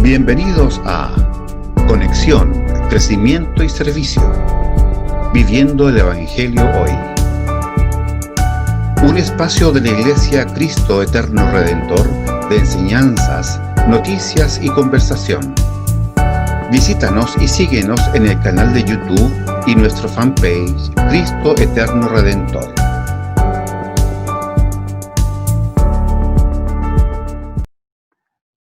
Bienvenidos a Conexión, Crecimiento y Servicio, Viviendo el Evangelio Hoy. Un espacio de la Iglesia Cristo Eterno Redentor de enseñanzas, noticias y conversación. Visítanos y síguenos en el canal de YouTube y nuestro fanpage Cristo Eterno Redentor.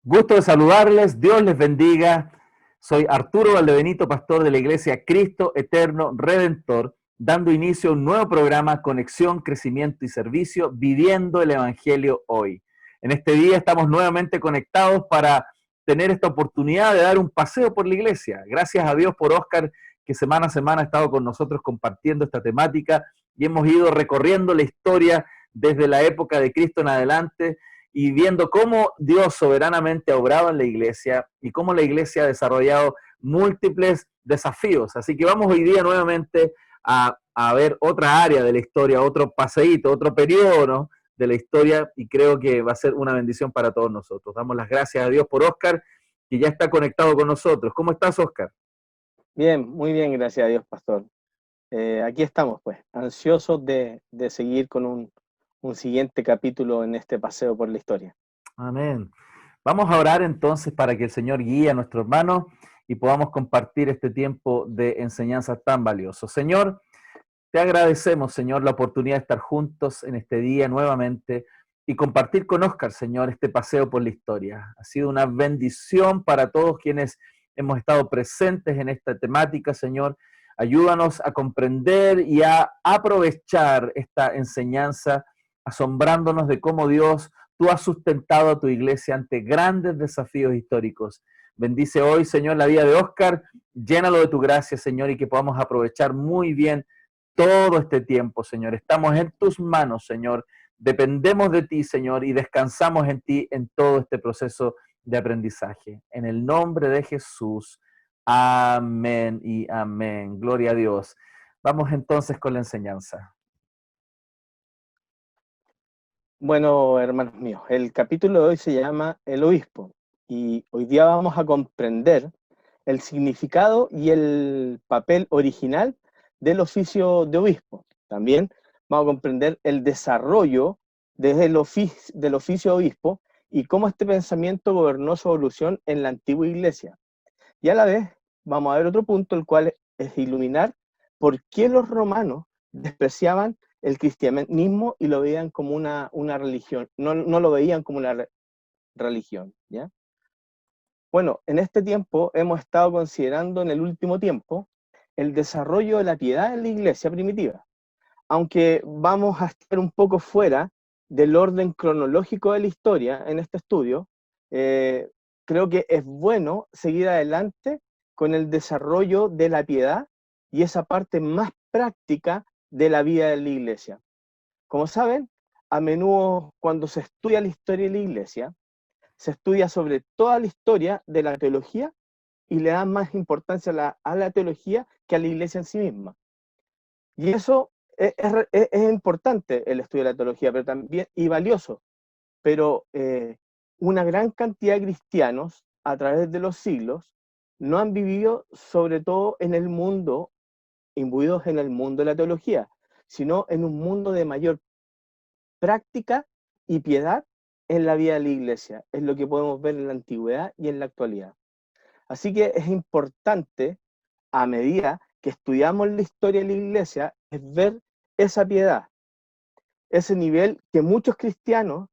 Gusto de saludarles, Dios les bendiga. Soy Arturo Valdebenito, pastor de la Iglesia Cristo Eterno Redentor, dando inicio a un nuevo programa, Conexión, Crecimiento y Servicio, Viviendo el Evangelio Hoy. En este día estamos nuevamente conectados para tener esta oportunidad de dar un paseo por la iglesia. Gracias a Dios por Oscar, que semana a semana ha estado con nosotros compartiendo esta temática y hemos ido recorriendo la historia desde la época de Cristo en adelante, y viendo cómo Dios soberanamente ha obrado en la iglesia y cómo la iglesia ha desarrollado múltiples desafíos. Así que vamos hoy día nuevamente a ver otra área de la historia, otro paseíto, otro periodo, ¿no?, de la historia, y creo que va a ser una bendición para todos nosotros. Damos las gracias a Dios por Oscar, que ya está conectado con nosotros. ¿Cómo estás, Oscar? Bien, muy bien, gracias a Dios, pastor. Aquí estamos, pues, ansiosos de seguir con un siguiente capítulo en este paseo por la historia. Amén. Vamos a orar entonces para que el Señor guíe a nuestro hermano y podamos compartir este tiempo de enseñanza tan valioso. Señor, te agradecemos, Señor, la oportunidad de estar juntos en este día nuevamente y compartir con Oscar, Señor, este paseo por la historia. Ha sido una bendición para todos quienes hemos estado presentes en esta temática, Señor. Ayúdanos a comprender y a aprovechar esta enseñanza, asombrándonos de cómo Dios, tú has sustentado a tu iglesia ante grandes desafíos históricos. Bendice hoy, Señor, la vida de Oscar, llénalo de tu gracia, Señor, y que podamos aprovechar muy bien todo este tiempo, Señor. Estamos en tus manos, Señor. Dependemos de ti, Señor, y descansamos en ti en todo este proceso de aprendizaje. En el nombre de Jesús. Amén y amén. Gloria a Dios. Vamos entonces con la enseñanza. Bueno, hermanos míos, el capítulo de hoy se llama El Obispo, y hoy día vamos a comprender el significado y el papel original del oficio de obispo. También vamos a comprender el desarrollo del oficio de obispo y cómo este pensamiento gobernó su evolución en la antigua iglesia. Y a la vez vamos a ver otro punto, el cual es iluminar por qué los romanos despreciaban el cristianismo y lo veían como una religión, no lo veían como una religión, ¿ya? Bueno, en este tiempo hemos estado considerando en el último tiempo el desarrollo de la piedad en la iglesia primitiva, aunque vamos a estar un poco fuera del orden cronológico de la historia en este estudio. Creo que es bueno seguir adelante con el desarrollo de la piedad y esa parte más práctica de la vida de la iglesia. Como saben, a menudo cuando se estudia la historia de la iglesia, se estudia sobre toda la historia de la teología y le dan más importancia a la teología que a la iglesia en sí misma. Y eso es importante, el estudio de la teología, pero también, y valioso, pero una gran cantidad de cristianos a través de los siglos no han vivido sobre todo en el mundo, imbuidos en el mundo de la teología, sino en un mundo de mayor práctica y piedad en la vida de la iglesia. Es lo que podemos ver en la antigüedad y en la actualidad. Así que es importante, a medida que estudiamos la historia de la iglesia, es ver esa piedad, ese nivel que muchos cristianos,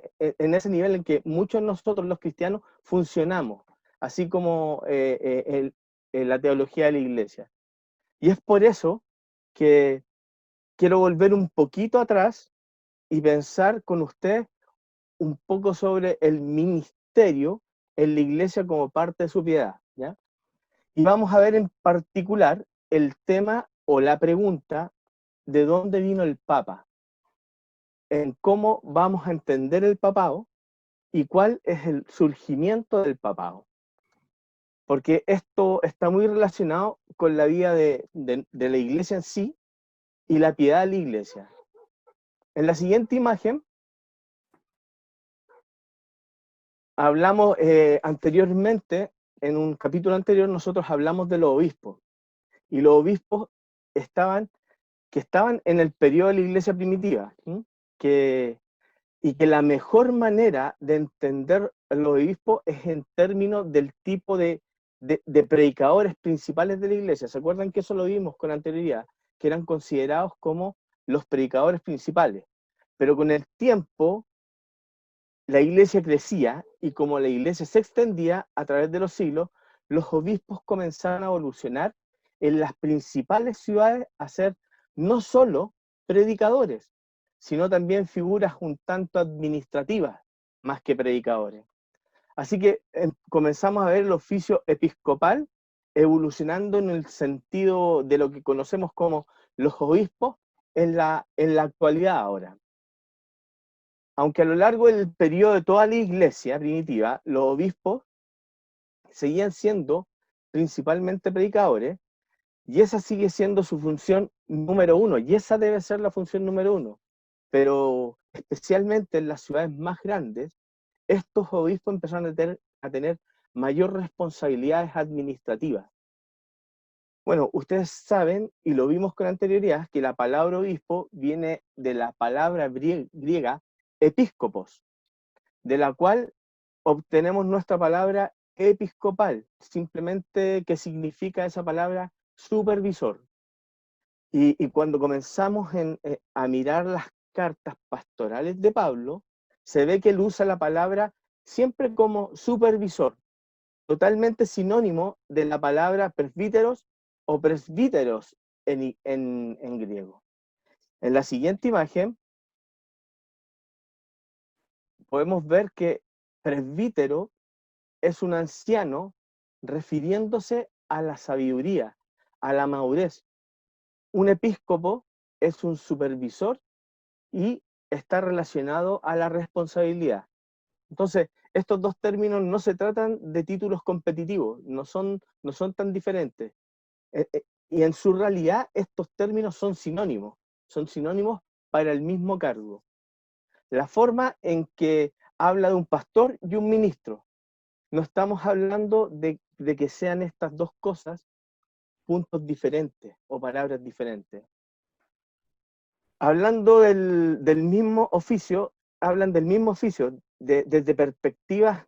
en ese nivel en que muchos de nosotros los cristianos funcionamos, así como la teología de la iglesia. Y es por eso que quiero volver un poquito atrás y pensar con usted un poco sobre el ministerio en la iglesia como parte de su piedad, ¿ya? Y vamos a ver en particular el tema o la pregunta de dónde vino el Papa, en cómo vamos a entender el papado y cuál es el surgimiento del papado. Porque esto está muy relacionado con la vida de la iglesia en sí y la piedad de la iglesia. En la siguiente imagen hablamos anteriormente, en un capítulo anterior, nosotros hablamos de los obispos. Y los obispos estaban en el periodo de la iglesia primitiva, ¿sí? Y que la mejor manera de entender los obispos es en términos del tipo de predicadores principales de la iglesia. ¿Se acuerdan que eso lo vimos con anterioridad? Que eran considerados como los predicadores principales. Pero con el tiempo, la iglesia crecía y como la iglesia se extendía a través de los siglos, los obispos comenzaron a evolucionar en las principales ciudades a ser no solo predicadores, sino también figuras un tanto administrativas, más que predicadores. Así que comenzamos a ver el oficio episcopal evolucionando en el sentido de lo que conocemos como los obispos en la actualidad ahora. Aunque a lo largo del periodo de toda la iglesia primitiva, los obispos seguían siendo principalmente predicadores, y esa sigue siendo su función número uno, y esa debe ser la función número uno. Pero especialmente en las ciudades más grandes, estos obispos empezaron a tener mayor responsabilidades administrativas. Bueno, ustedes saben, y lo vimos con anterioridad, que la palabra obispo viene de la palabra griega episcopos, de la cual obtenemos nuestra palabra episcopal, simplemente que significa esa palabra supervisor. Y cuando comenzamos a mirar las cartas pastorales de Pablo, se ve que él usa la palabra siempre como supervisor, totalmente sinónimo de la palabra presbíteros o presbíteros en griego. En la siguiente imagen podemos ver que presbítero es un anciano refiriéndose a la sabiduría, a la madurez. Un episcopo es un supervisor y está relacionado a la responsabilidad. Entonces, estos dos términos no se tratan de títulos competitivos, no son tan diferentes. Y en su realidad, estos términos son sinónimos para el mismo cargo. La forma en que habla de un pastor y un ministro. No estamos hablando de que sean estas dos cosas puntos diferentes o palabras diferentes. Hablando del mismo oficio, hablan del mismo oficio desde perspectivas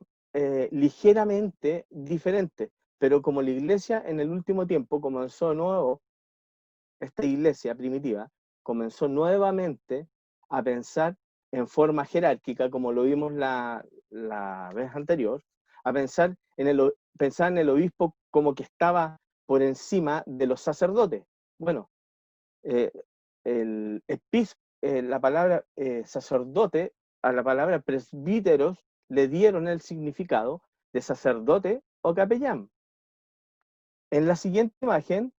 ligeramente diferentes, pero como la iglesia en el último tiempo comenzó nuevo, esta iglesia primitiva comenzó nuevamente a pensar en forma jerárquica, como lo vimos la vez anterior, a pensar en el obispo como que estaba por encima de los sacerdotes. Bueno, la palabra sacerdote, a la palabra presbíteros le dieron el significado de sacerdote o capellán. En la siguiente imagen,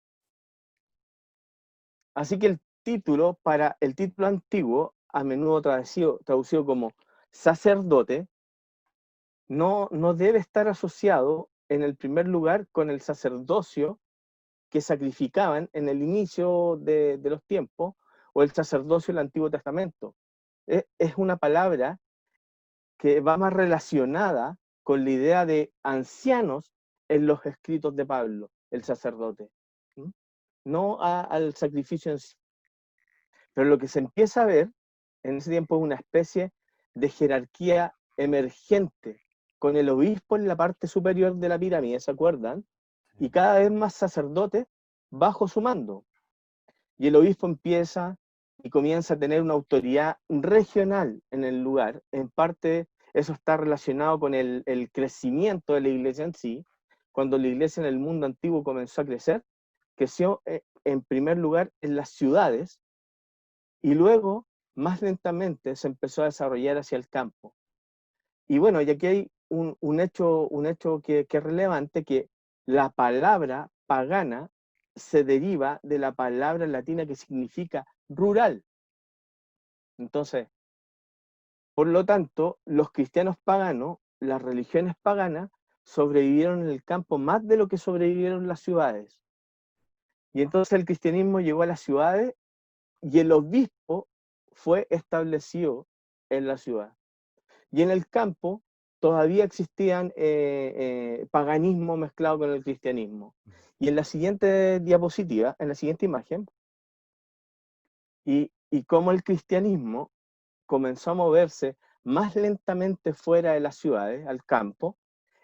así que el título antiguo, a menudo traducido como sacerdote, no debe estar asociado en el primer lugar con el sacerdocio que sacrificaban en el inicio de los tiempos, o el sacerdocio del Antiguo Testamento. Es una palabra que va más relacionada con la idea de ancianos en los escritos de Pablo, el sacerdote, no al sacrificio en sí. Pero lo que se empieza a ver en ese tiempo es una especie de jerarquía emergente, con el obispo en la parte superior de la pirámide, ¿se acuerdan? Y cada vez más sacerdotes bajo su mando. Y el obispo empieza y comienza a tener una autoridad regional en el lugar. En parte eso está relacionado con el crecimiento de la iglesia en sí. Cuando la iglesia en el mundo antiguo comenzó a crecer, creció en primer lugar en las ciudades, y luego, más lentamente, se empezó a desarrollar hacia el campo. Y bueno, y aquí hay un hecho que es relevante, que la palabra pagana se deriva de la palabra latina que significa rural. Entonces, por lo tanto, los cristianos paganos, las religiones paganas, sobrevivieron en el campo más de lo que sobrevivieron las ciudades. Y entonces el cristianismo llegó a las ciudades y el obispo fue establecido en la ciudad. Y en el campo, todavía existían paganismo mezclado con el cristianismo. Y en la siguiente diapositiva, en la siguiente imagen, y cómo el cristianismo comenzó a moverse más lentamente fuera de las ciudades, al campo,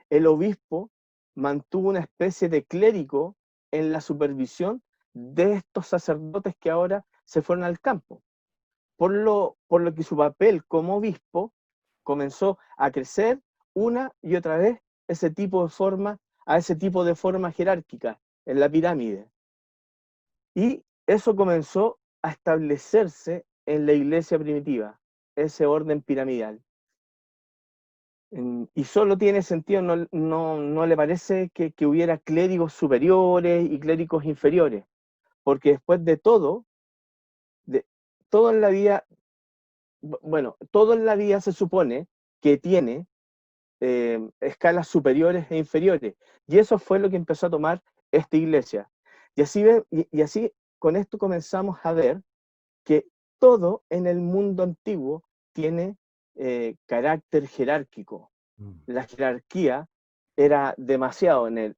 el obispo mantuvo una especie de clérigo en la supervisión de estos sacerdotes que ahora se fueron al campo. Por lo que su papel como obispo comenzó a crecer una y otra vez a ese tipo de forma jerárquica en la pirámide. Y eso comenzó a establecerse en la iglesia primitiva, ese orden piramidal. Y solo tiene sentido, no le parece que hubiera clérigos superiores y clérigos inferiores, porque después de todo en la vida, bueno, todo en la vida se supone que tiene escalas superiores e inferiores, y eso fue lo que empezó a tomar esta iglesia. Y así con esto comenzamos a ver que todo en el mundo antiguo tiene carácter jerárquico. La jerarquía era demasiado en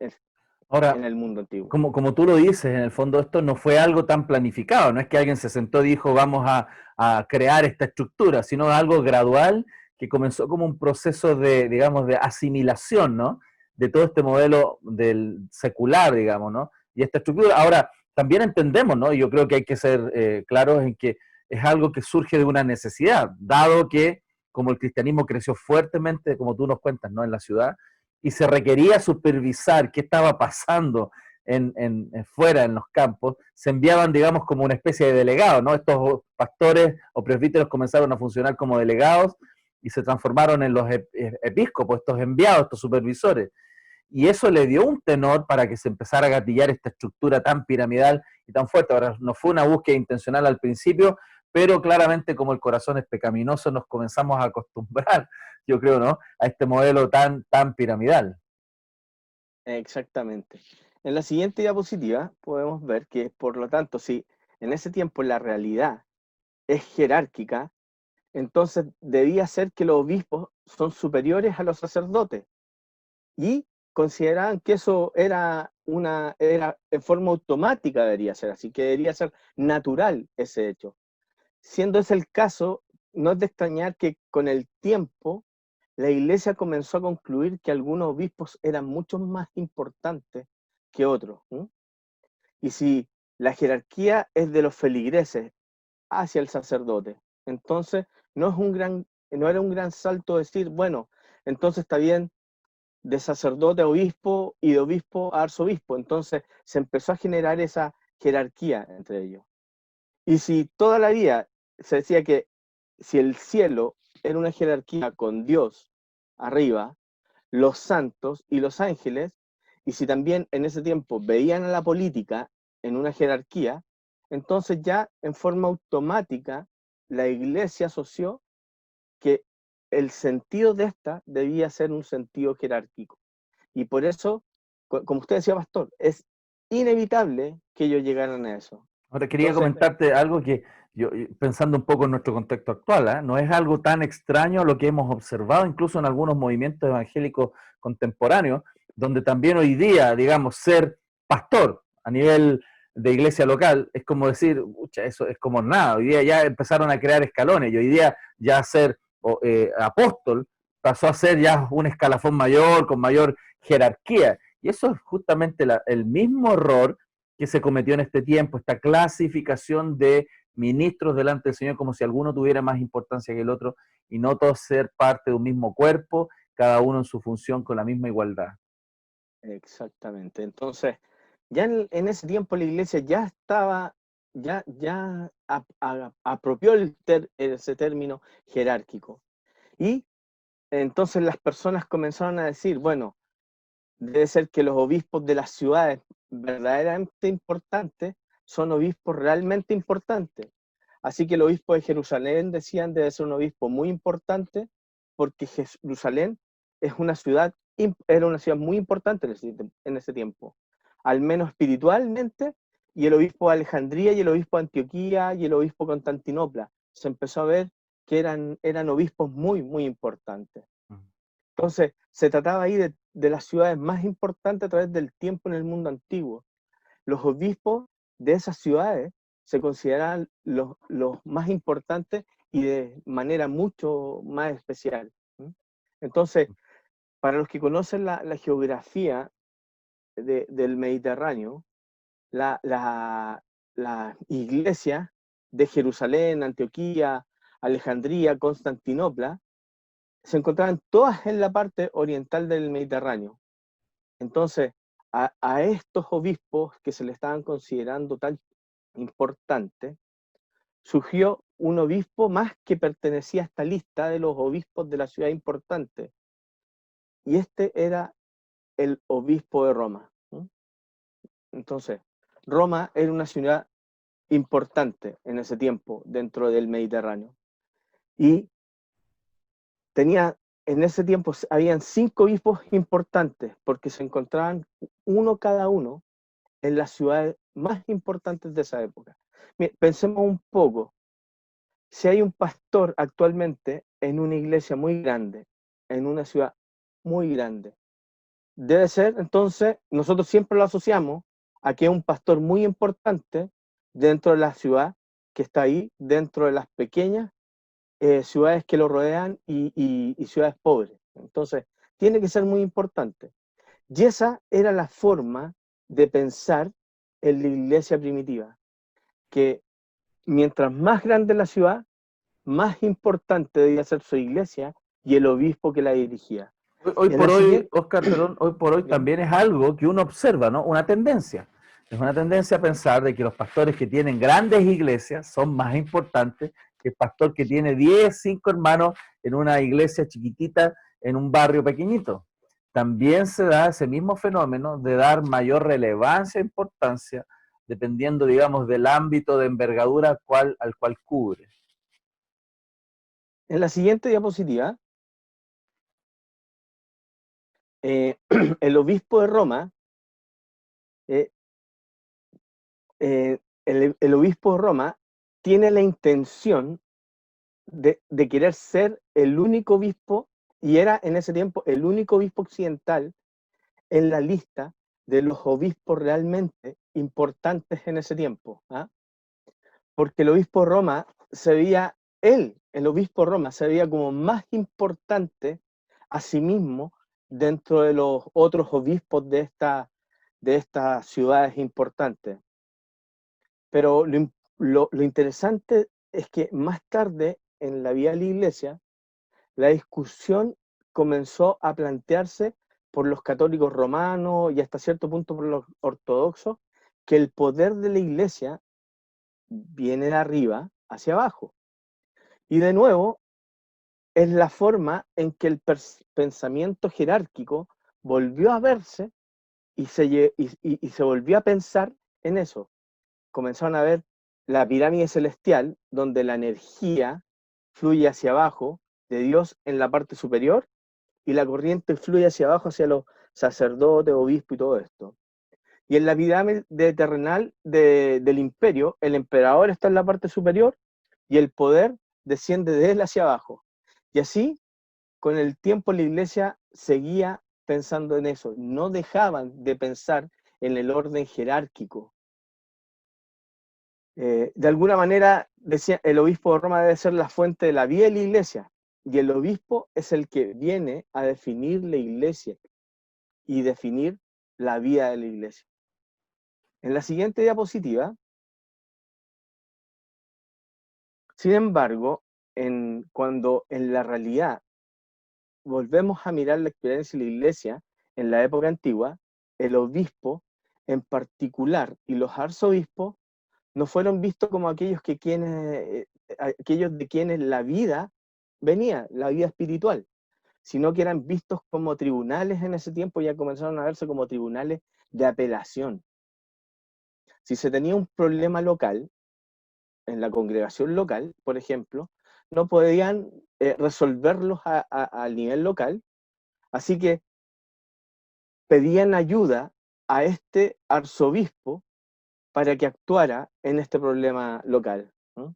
Ahora, el mundo antiguo. como tú lo dices, en el fondo esto no fue algo tan planificado, no es que alguien se sentó y dijo vamos a crear esta estructura, sino algo gradual que comenzó como un proceso de, digamos, de asimilación, ¿no? De todo este modelo del secular, digamos, ¿no? Y esta estructura. Ahora, también entendemos, ¿no? Y yo creo que hay que ser claros en que es algo que surge de una necesidad, dado que como el cristianismo creció fuertemente, como tú nos cuentas, ¿no? En la ciudad, y se requería supervisar qué estaba pasando fuera en los campos, se enviaban, digamos, como una especie de delegados, ¿no? Estos pastores o presbíteros comenzaron a funcionar como delegados y se transformaron en los episcopos, estos enviados, estos supervisores. Y eso le dio un tenor para que se empezara a gatillar esta estructura tan piramidal y tan fuerte. Ahora, no fue una búsqueda intencional al principio, pero claramente como el corazón es pecaminoso, nos comenzamos a acostumbrar, yo creo, ¿no? A este modelo tan piramidal. Exactamente. En la siguiente diapositiva podemos ver que, por lo tanto, si en ese tiempo la realidad es jerárquica, entonces debía ser que los obispos son superiores a los sacerdotes y consideraban que eso era en forma automática debería ser así, que debería ser natural ese hecho. Siendo ese el caso, no es de extrañar que con el tiempo la iglesia comenzó a concluir que algunos obispos eran mucho más importantes que otros. Y si la jerarquía es de los feligreses hacia el sacerdote, entonces no era un gran salto decir, bueno, entonces está bien de sacerdote a obispo y de obispo a arzobispo. Entonces se empezó a generar esa jerarquía entre ellos. Y si toda la vida se decía que si el cielo era una jerarquía con Dios arriba, los santos y los ángeles, y si también en ese tiempo veían a la política en una jerarquía, entonces ya en forma automática la iglesia asoció que el sentido de esta debía ser un sentido jerárquico. Y por eso, como usted decía, pastor, es inevitable que ellos llegaran a eso. Ahora quería Entonces, comentarte algo que yo, pensando un poco en nuestro contexto actual, ¿eh? No es algo tan extraño lo que hemos observado incluso en algunos movimientos evangélicos contemporáneos, donde también hoy día, digamos, ser pastor a nivel de iglesia local es como decir, pucha, eso es como nada. Hoy día ya empezaron a crear escalones y hoy día ya ser apóstol pasó a ser ya un escalafón mayor, con mayor jerarquía. Y eso es justamente el mismo error que se cometió en este tiempo, esta clasificación de ministros delante del Señor como si alguno tuviera más importancia que el otro y no todos ser parte de un mismo cuerpo, cada uno en su función con la misma igualdad. exactamente. Entonces, ya en ese tiempo la iglesia ya estaba, ya apropió ese término jerárquico. Y entonces las personas comenzaron a decir, bueno, debe ser que los obispos de las ciudades verdaderamente importantes son obispos realmente importantes. Así que el obispo de Jerusalén, decían, debe ser un obispo muy importante porque Jerusalén es era una ciudad muy importante en ese tiempo, al menos espiritualmente, y el obispo de Alejandría y el obispo de Antioquía y el obispo de Constantinopla. Se empezó a ver que eran obispos muy, muy importantes. Entonces, se trataba ahí de las ciudades más importantes a través del tiempo en el mundo antiguo. Los obispos de esas ciudades se consideraban los más importantes y de manera mucho más especial. Entonces, para los que conocen la geografía del Mediterráneo, la iglesia de Jerusalén, Antioquía, Alejandría, Constantinopla, se encontraban todas en la parte oriental del Mediterráneo. Entonces, a estos obispos que se le estaban considerando tan importantes, surgió un obispo más que pertenecía a esta lista de los obispos de la ciudad importante. Y este era el obispo de Roma. Entonces, Roma era una ciudad importante en ese tiempo dentro del Mediterráneo. Y en ese tiempo habían 5 obispos importantes porque se encontraban uno cada uno en las ciudades más importantes de esa época. Pensemos un poco, si hay un pastor actualmente en una iglesia muy grande, en una ciudad muy grande, debe ser, entonces, nosotros siempre lo asociamos a que es un pastor muy importante dentro de la ciudad que está ahí, dentro de las pequeñas ciudades que lo rodean y ciudades pobres. Entonces, tiene que ser muy importante. Y esa era la forma de pensar en la iglesia primitiva, que mientras más grande la ciudad, más importante debía ser su iglesia y el obispo que la dirigía. Hoy En por la hoy, siguiente, Oscar, perdón, hoy por hoy también es algo que uno observa, ¿no? Una tendencia. Es una tendencia a pensar de que los pastores que tienen grandes iglesias son más importantes que el pastor que tiene 10, 5 hermanos en una iglesia chiquitita en un barrio pequeñito. También se da ese mismo fenómeno de dar mayor relevancia e importancia dependiendo, digamos, del ámbito de envergadura al cual cubre. en la siguiente diapositiva, el obispo de Roma, eh, el obispo de Roma tiene la intención de querer ser el único obispo, y era en ese tiempo el único obispo occidental en la lista de los obispos realmente importantes en ese tiempo. Porque el obispo de Roma se veía, el obispo de Roma se veía como más importante a sí mismo dentro de los otros obispos de estas ciudades importantes. Pero lo interesante es que más tarde en la vida de la iglesia, la discusión comenzó a plantearse por los católicos romanos y hasta cierto punto por los ortodoxos, que el poder de la iglesia viene de arriba hacia abajo. Y de nuevo, es la forma en que el pensamiento jerárquico volvió a verse y se volvió a pensar en eso. Comenzaron a ver la pirámide celestial, donde la energía fluye hacia abajo de Dios en la parte superior y la corriente fluye hacia abajo hacia los sacerdotes, obispos y todo esto. Y en la pirámide terrenal del imperio, el emperador está en la parte superior y el poder desciende de él hacia abajo. Y así, con el tiempo, la iglesia seguía pensando en eso. No dejaban de pensar en el orden jerárquico. De alguna manera, decía, el obispo de Roma debe ser la fuente de la vida de la iglesia. Y el obispo es el que viene a definir la iglesia y definir la vida de la iglesia. En la siguiente diapositiva, sin embargo, cuando en la realidad volvemos a mirar la experiencia de la iglesia en la época antigua, el obispo en particular y los arzobispos no fueron vistos como aquellos de quienes la vida venía, la vida espiritual, sino que eran vistos como tribunales en ese tiempo. Ya comenzaron a verse como tribunales de apelación. Si se tenía un problema local, en la congregación local, por ejemplo, no podían resolverlos al nivel local, así que pedían ayuda a este arzobispo para que actuara en este problema local. ¿No?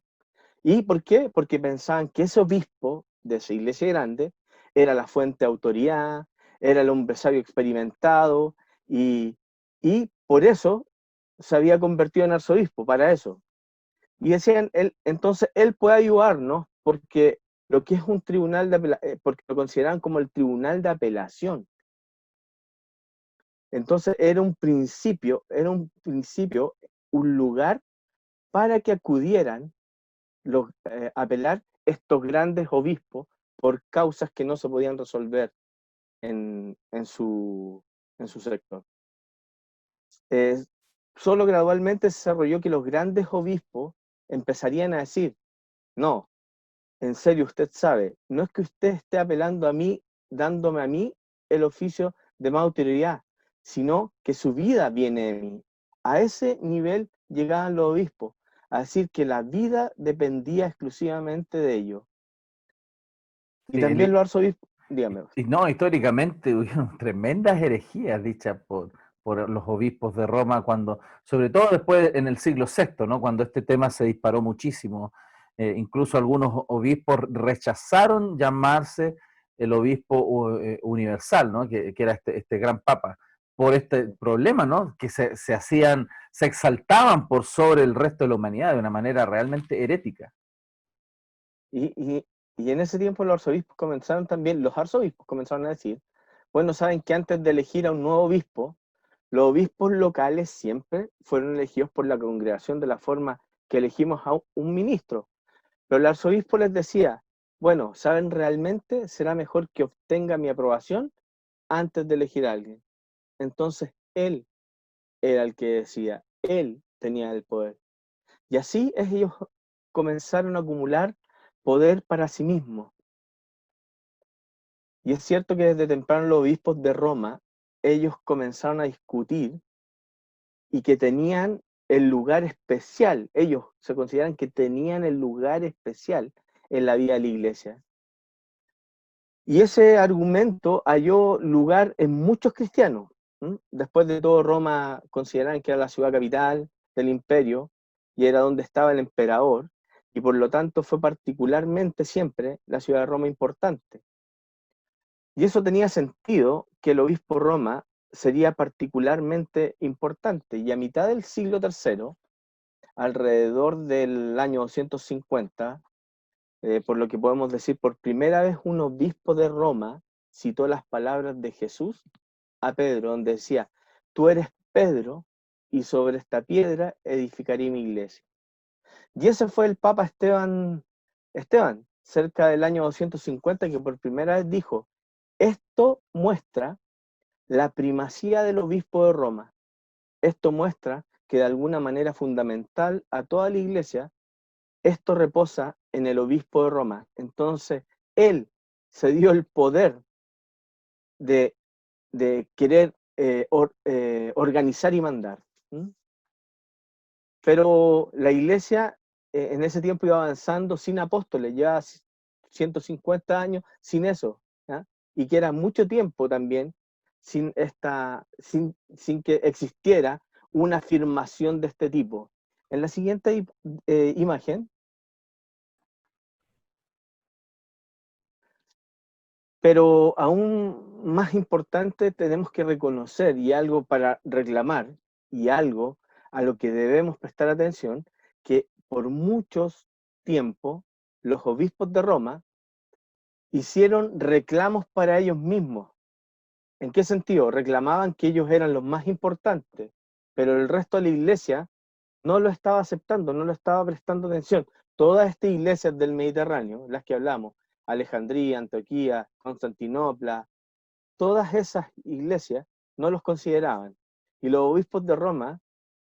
¿Y por qué? Porque pensaban que ese obispo de esa iglesia grande era la fuente de autoridad, era el hombre sabio experimentado, y por eso se había convertido en arzobispo, para eso. Y decían, entonces él puede ayudarnos porque lo que es un tribunal de apelación, porque lo consideraban como el tribunal de apelación. Entonces era un principio, un lugar para que acudieran apelar estos grandes obispos por causas que no se podían resolver en su sector. Solo gradualmente se desarrolló que los grandes obispos empezarían a decir, no, en serio, usted sabe, no es que usted esté apelando a mí, dándome a mí el oficio de más autoridad, sino que su vida viene de mí. A ese nivel llegaban los obispos, a decir que la vida dependía exclusivamente de ellos. Y también los arzobispos, dígame. Y no, históricamente hubieron tremendas herejías dichas por los obispos de Roma, cuando, sobre todo después en el siglo VI, ¿no? Cuando este tema se disparó muchísimo. Incluso algunos obispos rechazaron llamarse el obispo universal, ¿no? Que era este gran papa, por este problema, ¿no? Que se exaltaban por sobre el resto de la humanidad de una manera realmente herética. Y en ese tiempo los arzobispos comenzaron a decir, bueno, saben que antes de elegir a un nuevo obispo, los obispos locales siempre fueron elegidos por la congregación de la forma que elegimos a un ministro. Pero el arzobispo les decía, bueno, ¿saben realmente? Será mejor que obtenga mi aprobación antes de elegir a alguien. Entonces él era el que decía, él tenía el poder. Y así ellos comenzaron a acumular poder para sí mismos. Y es cierto que desde temprano los obispos de Roma, ellos comenzaron a discutir y que tenían el lugar especial, ellos se consideran que tenían el lugar especial en la vida de la iglesia. Y ese argumento halló lugar en muchos cristianos. Después de todo, Roma consideraban que era la ciudad capital del imperio y era donde estaba el emperador, y por lo tanto fue particularmente siempre la ciudad de Roma importante. Y eso tenía sentido que el obispo Roma sería particularmente importante, y a mitad del siglo III, alrededor del año 250, por lo que podemos decir, por primera vez un obispo de Roma citó las palabras de Jesús a Pedro, donde decía, tú eres Pedro, y sobre esta piedra edificaré mi iglesia. Y ese fue el Papa Esteban, cerca del año 250, que por primera vez dijo, esto muestra la primacía del obispo de Roma. Esto muestra que de alguna manera fundamental a toda la iglesia, esto reposa en el obispo de Roma. Entonces, él se dio el poder de querer organizar y mandar. Pero la iglesia en ese tiempo iba avanzando sin apóstoles, ya 150 años sin eso, ¿ya? Y que era mucho tiempo también sin que existiera una afirmación de este tipo. En la siguiente imagen, pero aún más importante, tenemos que reconocer, y algo para reclamar, y algo a lo que debemos prestar atención, que por muchos tiempos los obispos de Roma hicieron reclamos para ellos mismos. ¿En qué sentido? Reclamaban que ellos eran los más importantes, pero el resto de la iglesia no lo estaba aceptando, no lo estaba prestando atención. Todas estas iglesias del Mediterráneo, las que hablamos, Alejandría, Antioquía, Constantinopla, todas esas iglesias no los consideraban. Y los obispos de Roma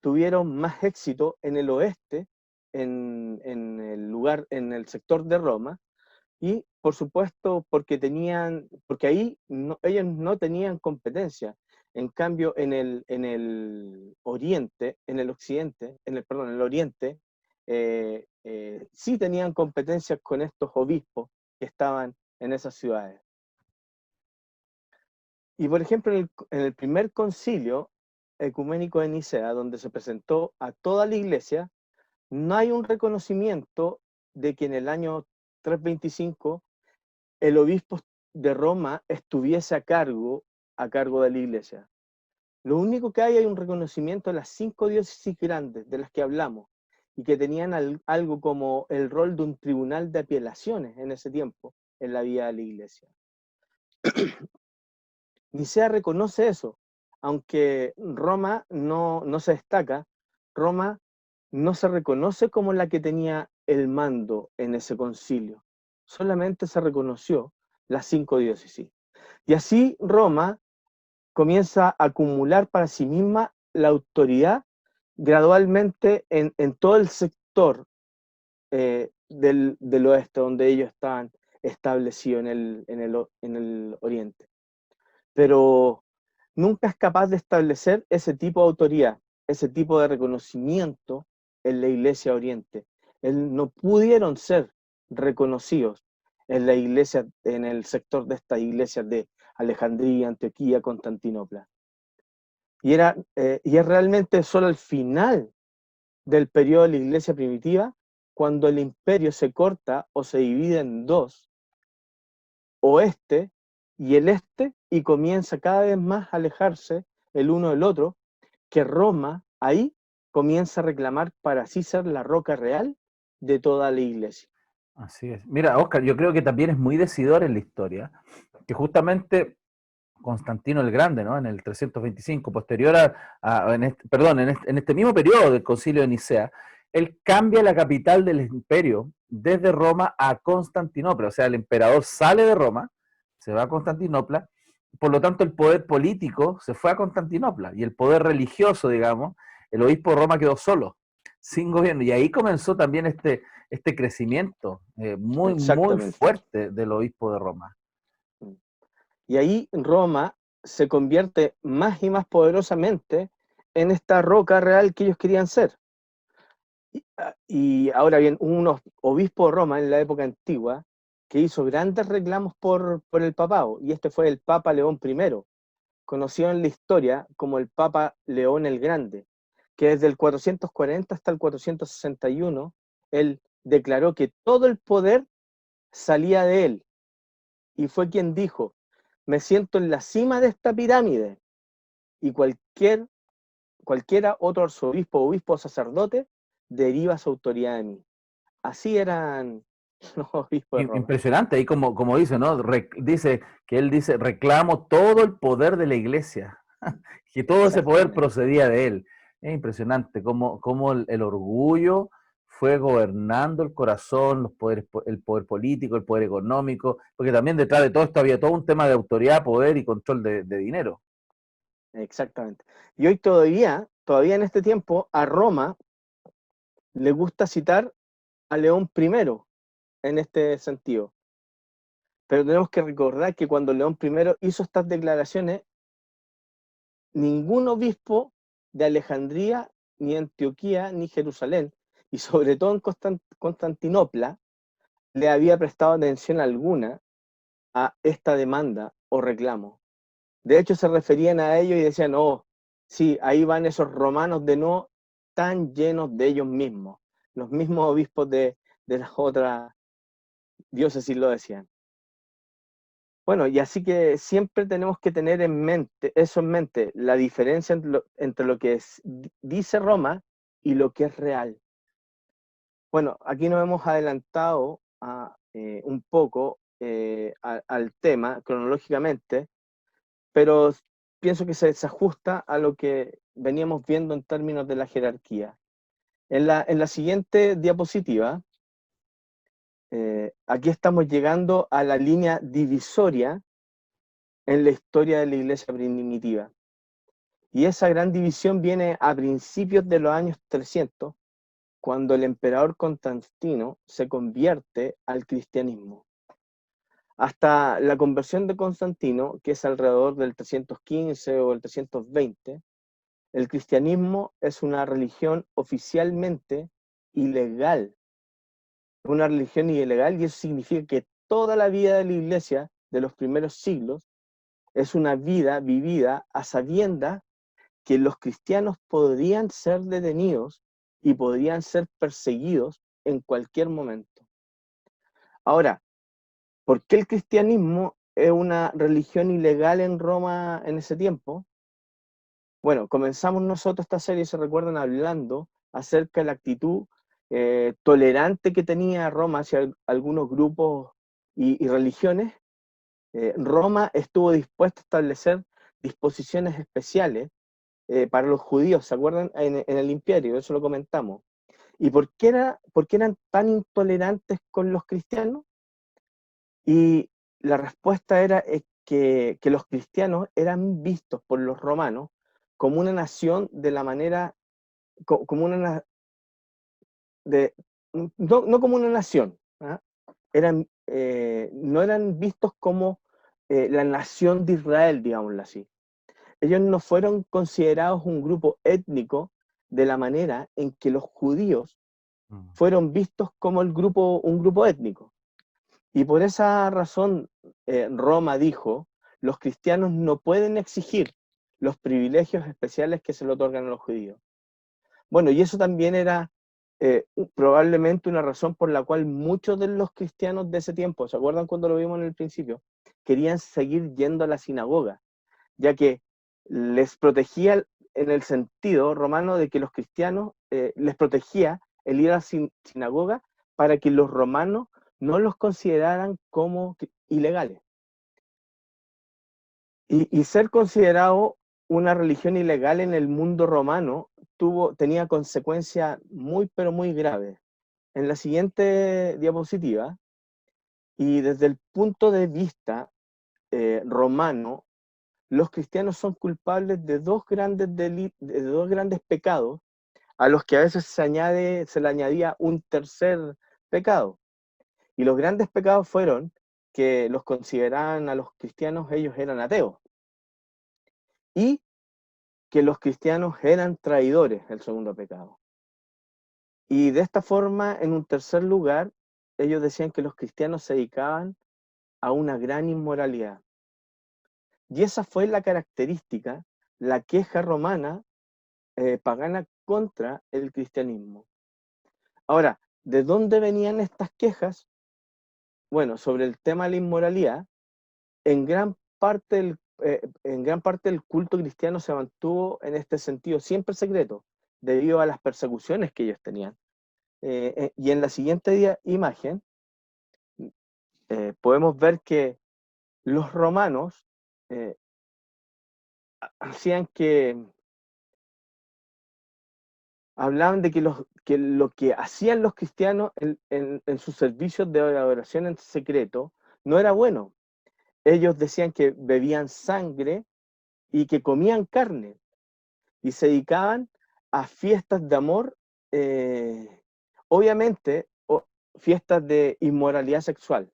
tuvieron más éxito en el oeste, en el sector de Roma, y por supuesto porque ahí ellos no tenían competencia. En cambio, en el oriente, en el occidente, en el oriente, sí tenían competencias con estos obispos que estaban en esas ciudades. Y por ejemplo, en el primer concilio ecuménico de Nicea, donde se presentó a toda la iglesia, no hay un reconocimiento de que en el año 325 el obispo de Roma estuviese a cargo de la iglesia. Lo único que hay un reconocimiento de las 5 diócesis grandes de las que hablamos y que tenían algo como el rol de un tribunal de apelaciones en ese tiempo en la vida de la iglesia. Nicea reconoce eso, aunque Roma no se destaca, Roma no se reconoce como la que tenía el mando en ese concilio, solamente se reconoció las 5 diócesis. Y así Roma comienza a acumular para sí misma la autoridad gradualmente en todo el sector del oeste, donde ellos estaban establecidos en el oriente. Pero nunca es capaz de establecer ese tipo de autoridad, ese tipo de reconocimiento en la iglesia oriente. No pudieron ser reconocidos en la iglesia, en el sector de estas iglesias de Alejandría, Antioquía, Constantinopla. Y es realmente solo al final del periodo de la iglesia primitiva cuando el imperio se corta o se divide en dos, oeste y el este, y comienza cada vez más a alejarse el uno del otro, que Roma ahí comienza a reclamar para así ser la roca real de toda la iglesia. Así es. Mira, Oscar, yo creo que también es muy decidor en la historia, que justamente Constantino el Grande, ¿no? En el 325, posterior en este mismo periodo del Concilio de Nicea, él cambia la capital del imperio desde Roma a Constantinopla. O sea, el emperador sale de Roma, se va a Constantinopla, por lo tanto el poder político se fue a Constantinopla y el poder religioso, digamos, el obispo de Roma quedó solo, sin gobierno. Y ahí comenzó también este crecimiento muy Exactamente. fuerte del obispo de Roma. Y ahí Roma se convierte más y más poderosamente en esta roca real que ellos querían ser. Y ahora bien, unos obispos de Roma en la época antigua que hizo grandes reclamos por el papado, y este fue el Papa León I, conocido en la historia como el Papa León el Grande, que desde el 440 hasta el 461, él declaró que todo el poder salía de él, y fue quien dijo: me siento en la cima de esta pirámide, y cualquiera otro arzobispo, obispo o sacerdote deriva su autoridad de mí. Así eran los obispos de Roma. Impresionante, ahí como dice, ¿no? Dice que él dice, reclamo todo el poder de la iglesia, que todo ese poder procedía de él. Es impresionante cómo el orgullo fue gobernando el corazón, los poderes, el poder político, el poder económico, porque también detrás de todo esto había todo un tema de autoridad, poder y control de dinero. Exactamente. Y hoy todavía en este tiempo, a Roma le gusta citar a León I en este sentido. Pero tenemos que recordar que cuando León I hizo estas declaraciones, ningún obispo de Alejandría, ni Antioquía, ni Jerusalén, y sobre todo en Constantinopla, le había prestado atención alguna a esta demanda o reclamo. De hecho, se referían a ellos y decían: oh, sí, ahí van esos romanos de no, tan llenos de ellos mismos. Los mismos obispos de las otras diócesis lo decían. Bueno, y así que siempre tenemos que tener eso en mente, la diferencia entre lo que dice Roma y lo que es real. Bueno, aquí nos hemos adelantado un poco al tema cronológicamente, pero pienso que se ajusta a lo que veníamos viendo en términos de la jerarquía. En la siguiente diapositiva, aquí estamos llegando a la línea divisoria en la historia de la iglesia primitiva. Y esa gran división viene a principios de los años 300, cuando el emperador Constantino se convierte al cristianismo. Hasta la conversión de Constantino, que es alrededor del 315 o el 320, el cristianismo es una religión oficialmente ilegal. Una religión ilegal, y eso significa que toda la vida de la iglesia de los primeros siglos es una vida vivida a sabiendas que los cristianos podrían ser detenidos y podrían ser perseguidos en cualquier momento. Ahora, ¿por qué el cristianismo es una religión ilegal en Roma en ese tiempo? Bueno, comenzamos nosotros esta serie, se recuerdan, hablando acerca de la actitud tolerante que tenía Roma hacia algunos grupos y religiones. Roma estuvo dispuesta a establecer disposiciones especiales para los judíos, ¿se acuerdan? En el imperio, eso lo comentamos. ¿Y por qué eran tan intolerantes con los cristianos? Y la respuesta era que los cristianos eran vistos por los romanos como una nación de la manera, como una, de, no como una nación, ¿ah? No eran vistos como la nación de Israel, digámoslo así. Ellos no fueron considerados un grupo étnico de la manera en que los judíos fueron vistos como un grupo étnico. Y por esa razón, Roma dijo, los cristianos no pueden exigir los privilegios especiales que se le otorgan a los judíos. Bueno, y eso también era probablemente una razón por la cual muchos de los cristianos de ese tiempo, ¿se acuerdan cuando lo vimos en el principio? Querían seguir yendo a la sinagoga, ya que les protegía en el sentido romano de que los cristianos les protegía el ir a la sinagoga para que los romanos no los consideraran como ilegales. Y ser considerado una religión ilegal en el mundo romano tenía consecuencias muy, pero muy graves. En la siguiente diapositiva, y desde el punto de vista romano, los cristianos son culpables de dos grandes pecados, a los que a veces se le añadía un tercer pecado. Y los grandes pecados fueron que los consideraban a los cristianos, ellos eran ateos. Y que los cristianos eran traidores, el segundo pecado. Y de esta forma, en un tercer lugar, ellos decían que los cristianos se dedicaban a una gran inmoralidad. Y esa fue la característica, la queja romana pagana contra el cristianismo. Ahora, ¿de dónde venían estas quejas? Bueno, sobre el tema de la inmoralidad, en gran parte el culto cristiano se mantuvo en este sentido siempre secreto, debido a las persecuciones que ellos tenían. Y en la siguiente imagen podemos ver que los romanos hacían hablaban de que lo que hacían los cristianos en sus servicios de adoración en secreto no era bueno. Ellos decían que bebían sangre y que comían carne y se dedicaban a fiestas de amor, obviamente fiestas de inmoralidad sexual.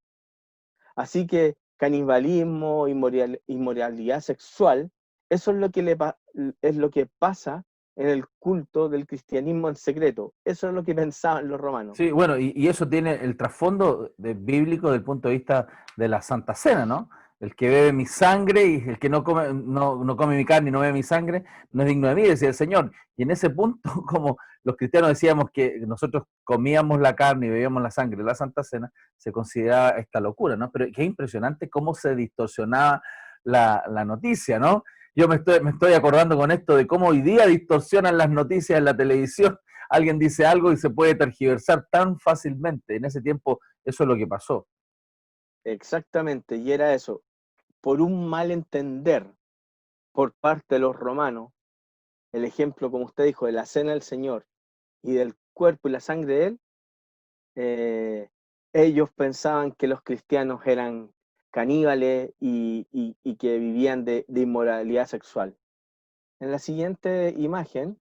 Así que canibalismo, inmoralidad sexual, eso es lo que pasa en el culto del cristianismo en secreto. Eso es lo que pensaban los romanos. Sí, bueno, y eso tiene el trasfondo bíblico desde el punto de vista de la Santa Cena, ¿no? El que bebe mi sangre y el que no come mi carne y no bebe mi sangre, no es digno de mí, decía el Señor. Y en ese punto, como los cristianos decíamos que nosotros comíamos la carne y bebíamos la sangre de la Santa Cena, se consideraba esta locura, ¿no? Pero qué impresionante cómo se distorsionaba la noticia, ¿no? Yo me estoy acordando con esto de cómo hoy día distorsionan las noticias en la televisión. Alguien dice algo y se puede tergiversar tan fácilmente. En ese tiempo eso es lo que pasó. Exactamente, y era eso. Por un mal entender por parte de los romanos, el ejemplo, como usted dijo, de la cena del Señor y del cuerpo y la sangre de Él, ellos pensaban que los cristianos eran caníbales y que vivían de inmoralidad sexual. En la siguiente imagen,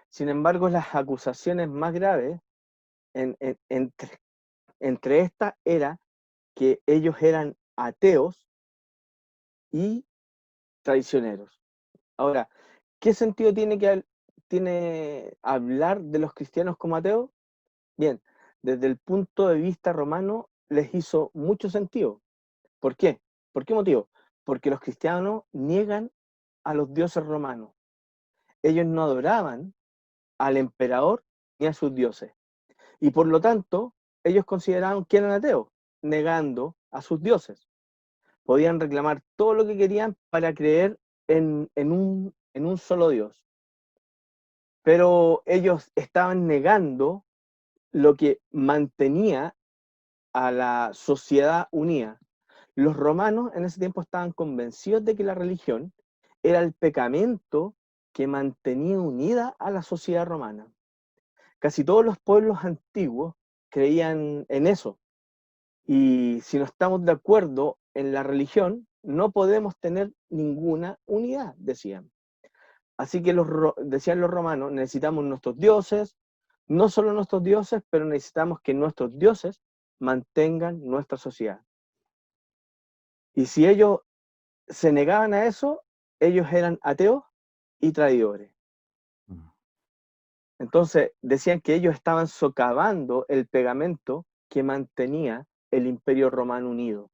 sin embargo, las acusaciones más graves entre estas era que ellos eran ateos y traicioneros. Ahora, ¿qué sentido tiene hablar de los cristianos como ateos? Bien, desde el punto de vista romano les hizo mucho sentido. ¿Por qué? ¿Por qué motivo? Porque los cristianos niegan a los dioses romanos. Ellos no adoraban al emperador ni a sus dioses. Y por lo tanto, ellos consideraban que eran ateos, negando a sus dioses. podían reclamar todo lo que querían para creer en un solo Dios. Pero ellos estaban negando lo que mantenía a la sociedad unida. Los romanos en ese tiempo estaban convencidos de que la religión era el pegamento que mantenía unida a la sociedad romana. Casi todos los pueblos antiguos creían en eso. Y si no estamos de acuerdo en la religión, no podemos tener ninguna unidad, decían. Así que decían los romanos, necesitamos nuestros dioses, no solo nuestros dioses, pero necesitamos que nuestros dioses mantengan nuestra sociedad. Y si ellos se negaban a eso, ellos eran ateos y traidores. Entonces decían que ellos estaban socavando el pegamento que mantenía el Imperio Romano unido.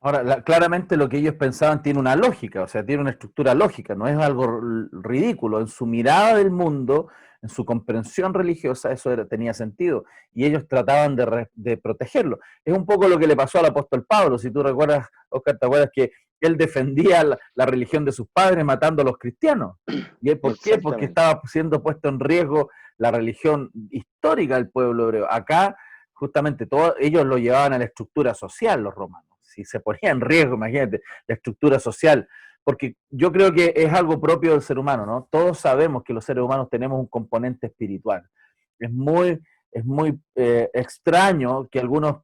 Ahora, claramente lo que ellos pensaban tiene una lógica, o sea, tiene una estructura lógica, no es algo ridículo. En su mirada del mundo, en su comprensión religiosa, eso tenía sentido. Y ellos trataban de protegerlo. Es un poco lo que le pasó al apóstol Pablo. Si tú recuerdas, Oscar, te acuerdas que él defendía la religión de sus padres matando a los cristianos. ¿Y por qué? Porque estaba siendo puesto en riesgo la religión histórica del pueblo hebreo. Acá, justamente, ellos lo llevaban a la estructura social, los romanos. Si se ponía en riesgo, imagínate, la estructura social, porque yo creo que es algo propio del ser humano, ¿no? Todos sabemos que los seres humanos tenemos un componente espiritual. Es muy extraño que algunos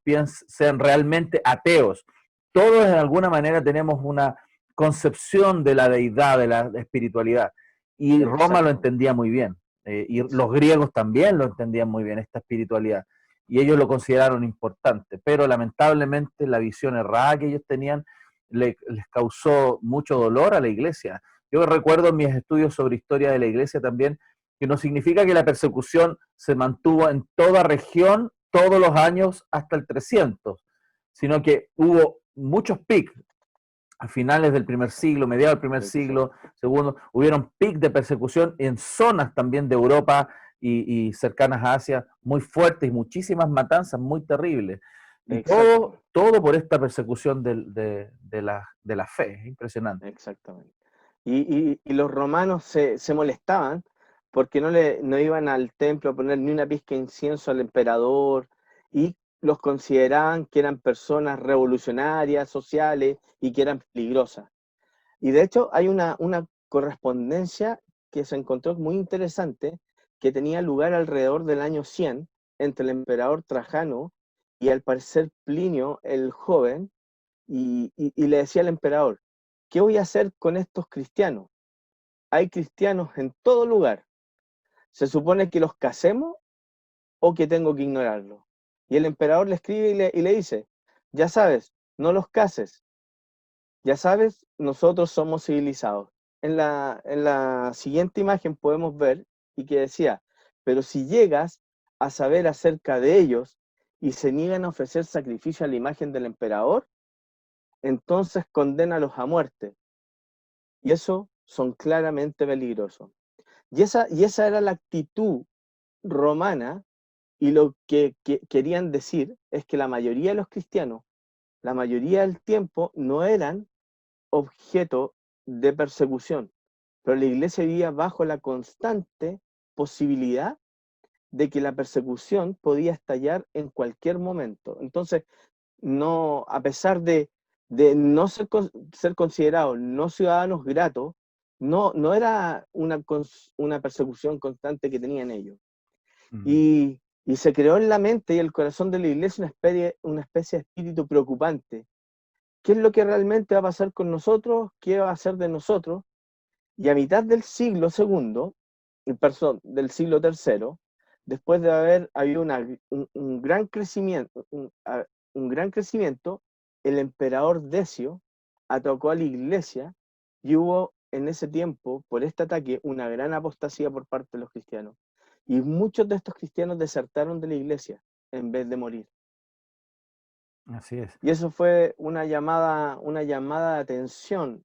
sean realmente ateos. Todos de alguna manera tenemos una concepción de la deidad, de la espiritualidad. Y Roma lo entendía muy bien. Y los griegos también lo entendían muy bien, esta espiritualidad. Y ellos lo consideraron importante, pero lamentablemente la visión errada que ellos tenían les causó mucho dolor a la iglesia. Yo recuerdo en mis estudios sobre historia de la iglesia también, que no significa que la persecución se mantuvo en toda región todos los años hasta el 300, sino que hubo muchos picos a finales del primer siglo, mediados del primer siglo, segundo, hubieron picos de persecución en zonas también de Europa y cercanas a Asia, muy fuertes y muchísimas matanzas muy terribles. Y todo por esta persecución de la fe, es impresionante. Exactamente. Y los romanos se molestaban porque no iban al templo a poner ni una pizca de incienso al emperador, y los consideraban que eran personas revolucionarias, sociales, y que eran peligrosas. Y de hecho hay una correspondencia que se encontró muy interesante, que tenía lugar alrededor del año 100 entre el emperador Trajano y al parecer Plinio el joven, y le decía al emperador: ¿qué voy a hacer con estos cristianos? Hay cristianos en todo lugar. ¿Se supone que los casemos o que tengo que ignorarlos? Y el emperador le escribe y le dice: ya sabes, no los cases. Ya sabes, nosotros somos civilizados. En la siguiente imagen podemos ver, y que decía: pero si llegas a saber acerca de ellos y se niegan a ofrecer sacrificio a la imagen del emperador, entonces condénalos a muerte. Y eso son claramente peligrosos. Y esa era la actitud romana, y lo que querían decir es que la mayoría de los cristianos, la mayoría del tiempo, no eran objeto de persecución, pero la iglesia vivía bajo la constante posibilidad de que la persecución podía estallar en cualquier momento. Entonces, no, a pesar de no ser considerados no ciudadanos gratos, no era una persecución constante que tenían ellos. Y se creó en la mente y el corazón de la iglesia una especie de espíritu preocupante. ¿Qué es lo que realmente va a pasar con nosotros? ¿Qué va a ser de nosotros? Y a mitad del siglo segundo, del siglo tercero, después de haber habido un gran crecimiento, el emperador Decio atacó a la iglesia, y hubo en ese tiempo, por este ataque, una gran apostasía por parte de los cristianos. Y muchos de estos cristianos desertaron de la iglesia en vez de morir. Así es. Y eso fue una llamada de atención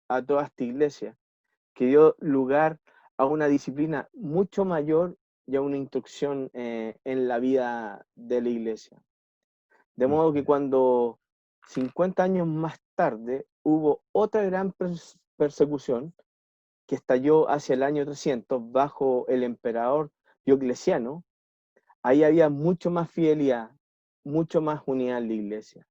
a toda esta iglesia, que dio lugar a una disciplina mucho mayor y a una instrucción en la vida de la iglesia. De modo que cuando 50 años más tarde hubo otra gran persecución que estalló hacia el año 300 bajo el emperador Diocleciano. Ahí había mucho más fidelidad, mucho más unidad en la iglesia.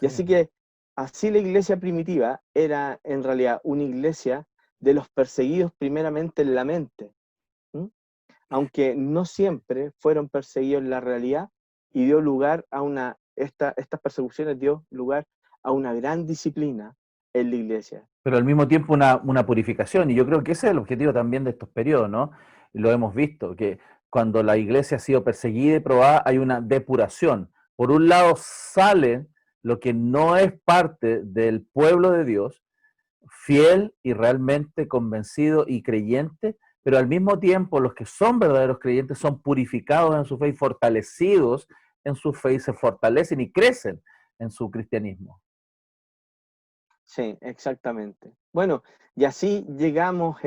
Y así que así la iglesia primitiva era en realidad una iglesia de los perseguidos primeramente en la mente, aunque no siempre fueron perseguidos en la realidad, y dio lugar a estas persecuciones dio lugar a una gran disciplina en la iglesia. Pero al mismo tiempo una purificación, y yo creo que ese es el objetivo también de estos periodos, ¿no? Lo hemos visto, que cuando la iglesia ha sido perseguida y probada, hay una depuración. Por un lado sale lo que no es parte del pueblo de Dios, fiel y realmente convencido y creyente, pero al mismo tiempo los que son verdaderos creyentes son purificados en su fe y fortalecidos en su fe, y se fortalecen y crecen en su cristianismo. Sí, exactamente. Bueno, y así llegamos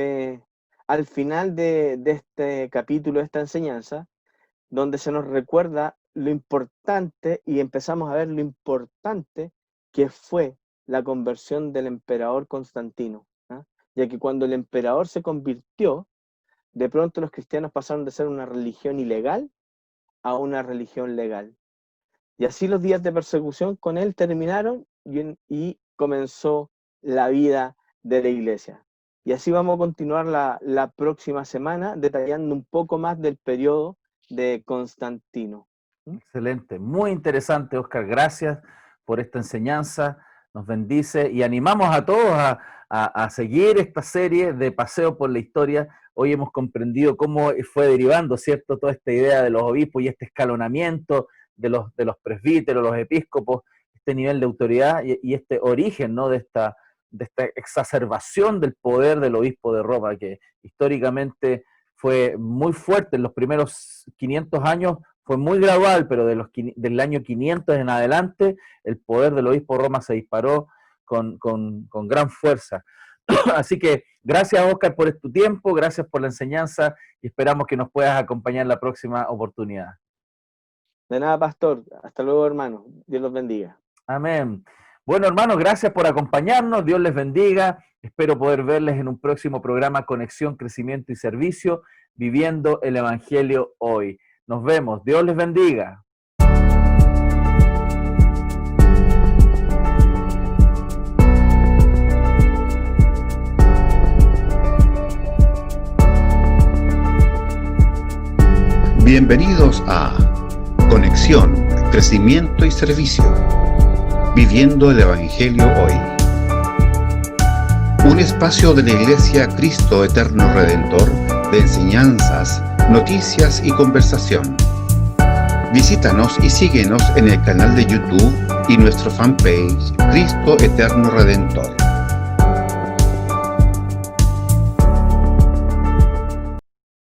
al final de este capítulo, de esta enseñanza, donde se nos recuerda lo importante y empezamos a ver lo importante que fue la conversión del emperador Constantino, ya que cuando el emperador se convirtió, de pronto los cristianos pasaron de ser una religión ilegal a una religión legal. Y así los días de persecución con él terminaron y comenzó la vida de la iglesia. Y así vamos a continuar la próxima semana detallando un poco más del periodo de Constantino. Excelente, muy interesante, Oscar. Gracias por esta enseñanza. Nos bendice y animamos a todos a seguir esta serie de paseo por la historia. Hoy hemos comprendido cómo fue derivando, ¿cierto?, toda esta idea de los obispos y este escalonamiento de los presbíteros, los episcopos, este nivel de autoridad y este origen, ¿no?, de esta exacerbación del poder del obispo de Roma, que históricamente fue muy fuerte. En los primeros 500 años fue muy gradual, pero del año 500 en adelante el poder del obispo de Roma se disparó con gran fuerza. Así que gracias, Oscar, por tu tiempo, gracias por la enseñanza y esperamos que nos puedas acompañar en la próxima oportunidad. De nada, pastor. Hasta luego, hermano. Dios los bendiga. Amén. Bueno, hermanos, gracias por acompañarnos. Dios les bendiga. Espero poder verles en un próximo programa Conexión, Crecimiento y Servicio, viviendo el Evangelio hoy. Nos vemos. Dios les bendiga. Bienvenidos a Conexión, Crecimiento y Servicio, viviendo el Evangelio hoy. Un espacio de la Iglesia Cristo Eterno Redentor de enseñanzas, noticias y conversación. Visítanos y síguenos en el canal de YouTube y nuestro fanpage Cristo Eterno Redentor.